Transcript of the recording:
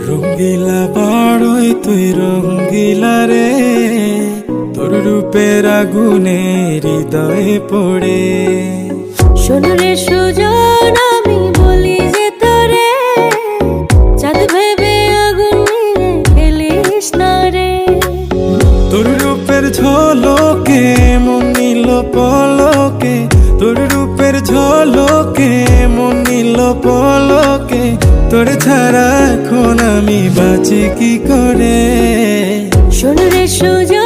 রঙ্গিলা বাড়ই তুই রঙ্গিলা রে, তোর রূপের আগুনে হৃদয়ে পড়ে। শোন রে সুজন, আমি বলি যে তোরে, চাঁদ ভেবে আগুন নিয়ে খেলিস না রে। তোর রূপের ঝলকে মন নিল পলকে, তোর রূপের ঝলকে মন নিল পলকে, তোর ছাড়া এখন আমি বাঁচি কি করে। শোন রে সুজন,